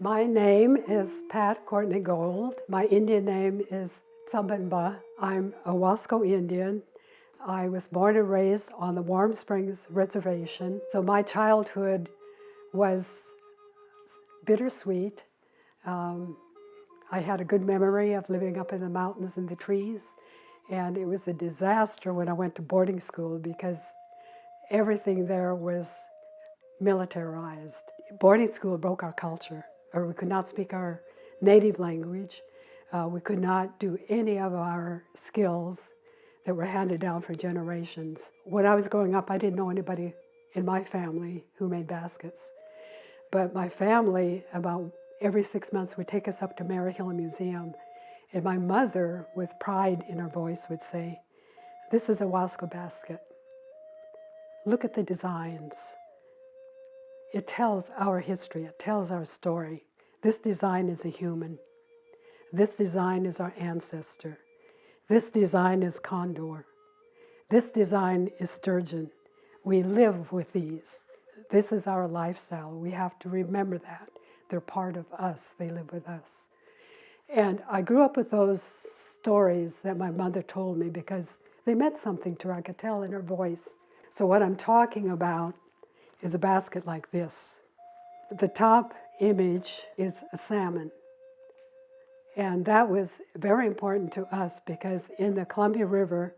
My name is Pat Courtney Gold. My Indian name is Tsambanba. I'm a Wasco Indian. I was born and raised on the Warm Springs Reservation. So my childhood was bittersweet. I had a good memory of living up in the mountains and the trees. And it was a disaster when I went to boarding school because everything there was militarized. Boarding school broke our culture, or we could not speak our native language. We could not do any of our skills that were handed down for generations. When I was growing up, I didn't know anybody in my family who made baskets. But my family, about every 6 months, would take us up to Mary Hill Museum. And my mother, with pride in her voice, would say, "This is a Wasco basket. Look at the designs. It tells our history, it tells our story. This design is a human. This design is our ancestor. This design is condor. This design is sturgeon. We live with these. This is our lifestyle. We have to remember that. They're part of us. They live with us." And I grew up with those stories that my mother told me because they meant something to her. I could tell in her voice. So what I'm talking about is a basket like this. The top image is a salmon. And that was very important to us because in the Columbia River,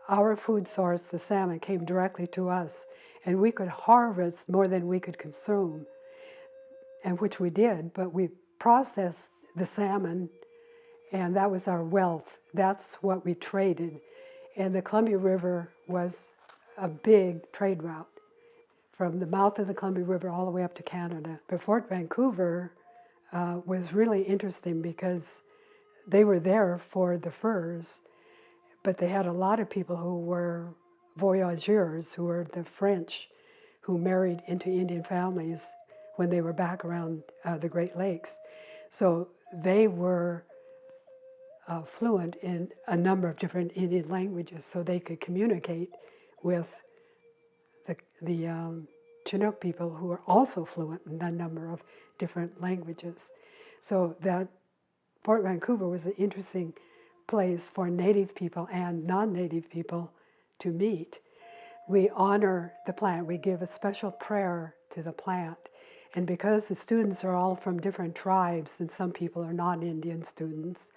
our food source, the salmon, came directly to us. And we could harvest more than we could consume, and which we did, but we processed the salmon, and that was our wealth. That's what we traded. And the Columbia River was a big trade route from the mouth of the Columbia River all the way up to Canada. But Fort Vancouver was really interesting because they were there for the furs, but they had a lot of people who were voyageurs, who were the French, who married into Indian families when they were back around the Great Lakes. So they were fluent in a number of different Indian languages, so they could communicate with the Chinook people who are also fluent in a number of different languages. So that Fort Vancouver was an interesting place for Native people and non-Native people to meet. We honor the plant. We give a special prayer to the plant. And because the students are all from different tribes and some people are non-Indian students,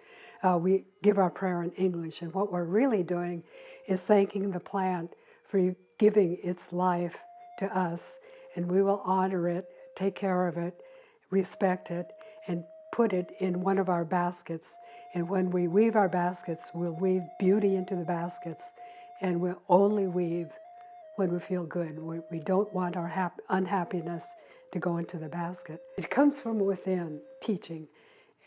we give our prayer in English. And what we're really doing is thanking the plant for giving its life to us, and we will honor it, take care of it, respect it, and put it in one of our baskets. And when we weave our baskets, we'll weave beauty into the baskets, and we'll only weave when we feel good. We don't want our unhappiness to go into the basket. It comes from within, teaching.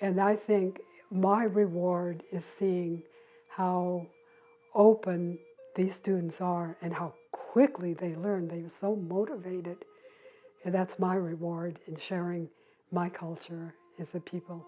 And I think my reward is seeing how open these students are and how quickly they learn. They are so motivated. And that's my reward in sharing my culture as a people.